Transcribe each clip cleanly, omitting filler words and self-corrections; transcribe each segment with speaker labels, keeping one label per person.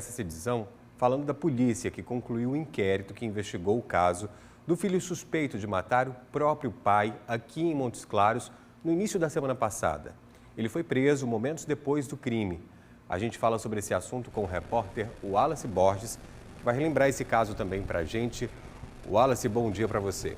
Speaker 1: Essa edição falando da polícia que concluiu o inquérito que investigou o caso do filho suspeito de matar o próprio pai aqui em Montes Claros no início da semana passada. Ele foi preso momentos depois do crime. A gente fala sobre esse assunto com o repórter Wallace Borges, que vai relembrar esse caso também para a gente. Wallace, bom dia para você.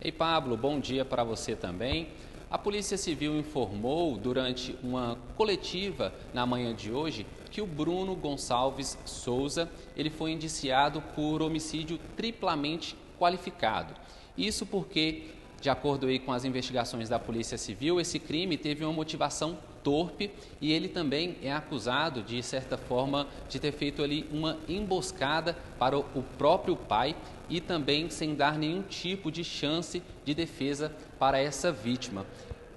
Speaker 2: Ei, Pablo, bom dia para você também. A Polícia Civil informou durante uma coletiva na manhã de hoje que o Bruno Gonçalves Souza ele foi indiciado por homicídio triplamente qualificado. Isso porque, de acordo aí com as investigações da Polícia Civil, esse crime teve uma motivação torpe e ele também é acusado, de certa forma, de ter feito ali uma emboscada para o próprio pai e também sem dar nenhum tipo de chance de defesa para essa vítima.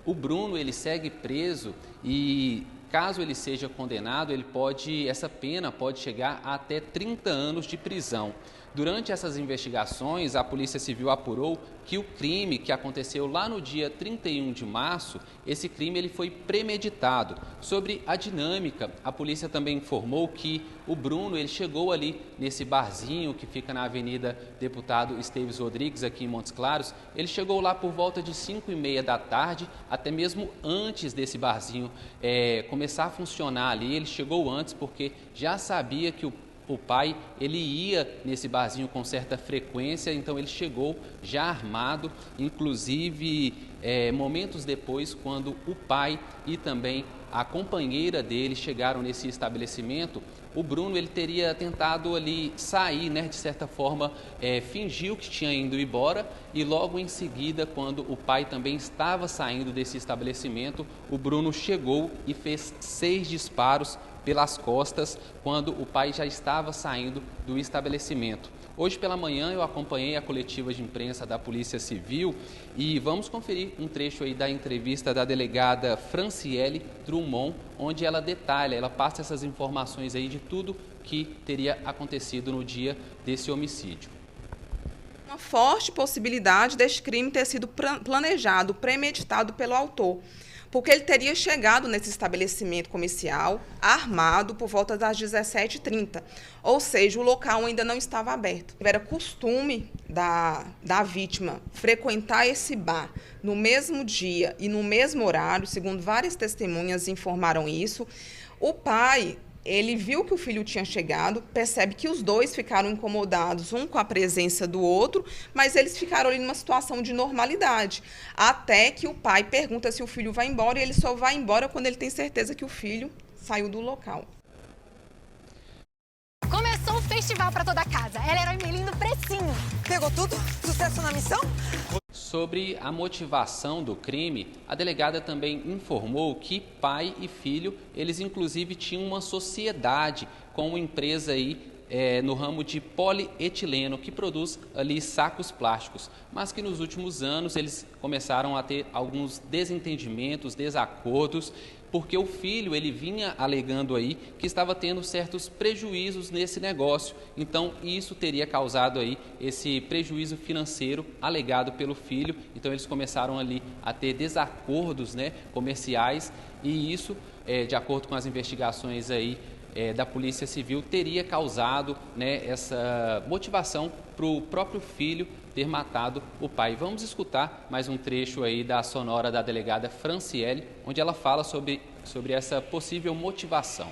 Speaker 2: O Bruno ele segue preso e, caso ele seja condenado, essa pena pode chegar a até 30 anos de prisão. Durante essas investigações, a Polícia Civil apurou que o crime que aconteceu lá no dia 31 de março, esse crime ele foi premeditado. Sobre a dinâmica, a polícia também informou que o Bruno ele chegou ali nesse barzinho que fica na Avenida Deputado Esteves Rodrigues, aqui em Montes Claros. Ele chegou lá por volta de 5h30 da tarde, até mesmo antes desse barzinho começar a funcionar ali. Ele chegou antes porque já sabia que o pai ele ia nesse barzinho com certa frequência, então ele chegou já armado, inclusive momentos depois, quando o pai e também a companheira dele chegaram nesse estabelecimento, o Bruno ele teria tentado ali sair, de certa forma, fingiu que tinha ido embora e logo em seguida, quando o pai também estava saindo desse estabelecimento, o Bruno chegou e fez 6 disparos pelas costas quando o pai já estava saindo do estabelecimento. Hoje pela manhã eu acompanhei a coletiva de imprensa da Polícia Civil e vamos conferir um trecho aí da entrevista da delegada Franciele Drummond, onde ela detalha, ela passa essas informações aí de tudo que teria acontecido no dia desse homicídio.
Speaker 3: Uma forte possibilidade deste crime ter sido planejado, premeditado pelo autor, porque ele teria chegado nesse estabelecimento comercial armado por volta das 17h30, ou seja, o local ainda não estava aberto. Era costume da vítima frequentar esse bar no mesmo dia e no mesmo horário, segundo várias testemunhas informaram isso. O pai ele viu que o filho tinha chegado, percebe que os dois ficaram incomodados, um com a presença do outro, mas eles ficaram ali numa situação de normalidade, até que o pai pergunta se o filho vai embora e ele só vai embora quando ele tem certeza que o filho saiu do local.
Speaker 4: Começou o festival para toda casa. Ela era o Emily do precinho.
Speaker 5: Pegou tudo? Sucesso na missão?
Speaker 2: Sobre a motivação do crime, a delegada também informou que pai e filho, eles inclusive tinham uma sociedade com uma empresa aí no ramo de polietileno, que produz ali sacos plásticos, mas que nos últimos anos eles começaram a ter alguns desentendimentos, desacordos, porque o filho ele vinha alegando aí que estava tendo certos prejuízos nesse negócio. Então isso teria causado aí esse prejuízo financeiro alegado pelo filho. Então eles começaram ali a ter desacordos, comerciais, e isso, de acordo com as investigações aí da Polícia Civil, teria causado essa motivação para o próprio filho ter matado o pai. Vamos escutar mais um trecho aí da sonora da delegada Franciele, onde ela fala sobre essa possível motivação.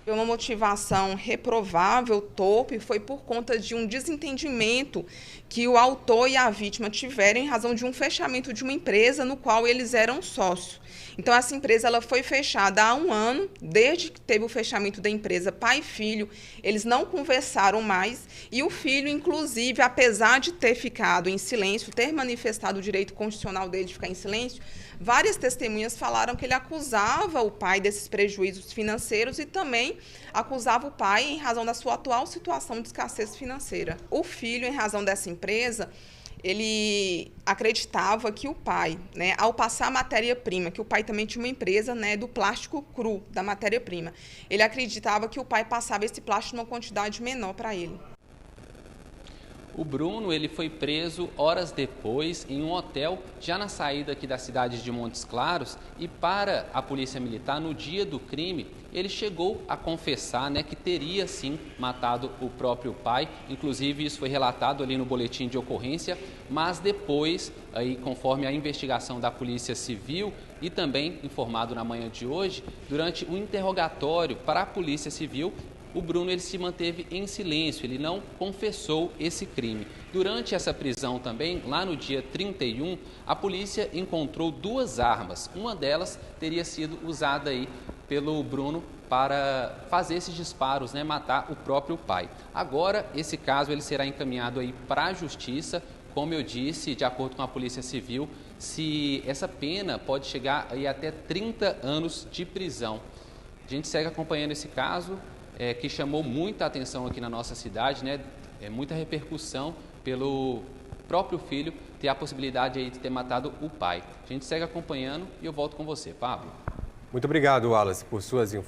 Speaker 3: Uma motivação reprovável, torpe, foi por conta de um desentendimento que o autor e a vítima tiveram em razão de um fechamento de uma empresa no qual eles eram sócios. Então, essa empresa ela foi fechada há 1 ano, desde que teve o fechamento da empresa, pai e filho, eles não conversaram mais, e o filho, inclusive, apesar de ter ficado em silêncio, ter manifestado o direito constitucional dele de ficar em silêncio, várias testemunhas falaram que ele acusava o pai desses prejuízos financeiros e também acusava o pai em razão da sua atual situação de escassez financeira. O filho, em razão dessa empresa, ele acreditava que o pai, ao passar a matéria-prima, que o pai também tinha uma empresa, do plástico cru, da matéria-prima, ele acreditava que o pai passava esse plástico numa quantidade menor para ele.
Speaker 2: O Bruno, ele foi preso horas depois em um hotel, já na saída aqui da cidade de Montes Claros, e para a Polícia Militar, no dia do crime, ele chegou a confessar, né, que teria sim matado o próprio pai. Inclusive, isso foi relatado ali no boletim de ocorrência, mas depois, aí, conforme a investigação da Polícia Civil e também informado na manhã de hoje, durante o interrogatório para a Polícia Civil, o Bruno ele se manteve em silêncio, ele não confessou esse crime. Durante essa prisão também, lá no dia 31, a polícia encontrou 2 armas. Uma delas teria sido usada aí pelo Bruno para fazer esses disparos, né, matar o próprio pai. Agora, esse caso ele será encaminhado aí para a Justiça. Como eu disse, de acordo com a Polícia Civil, se essa pena pode chegar aí até 30 anos de prisão. A gente segue acompanhando esse caso, que chamou muita atenção aqui na nossa cidade, né? Muita repercussão pelo próprio filho ter a possibilidade aí de ter matado o pai. A gente segue acompanhando e eu volto com você, Pablo.
Speaker 1: Muito obrigado, Wallace, por suas informações.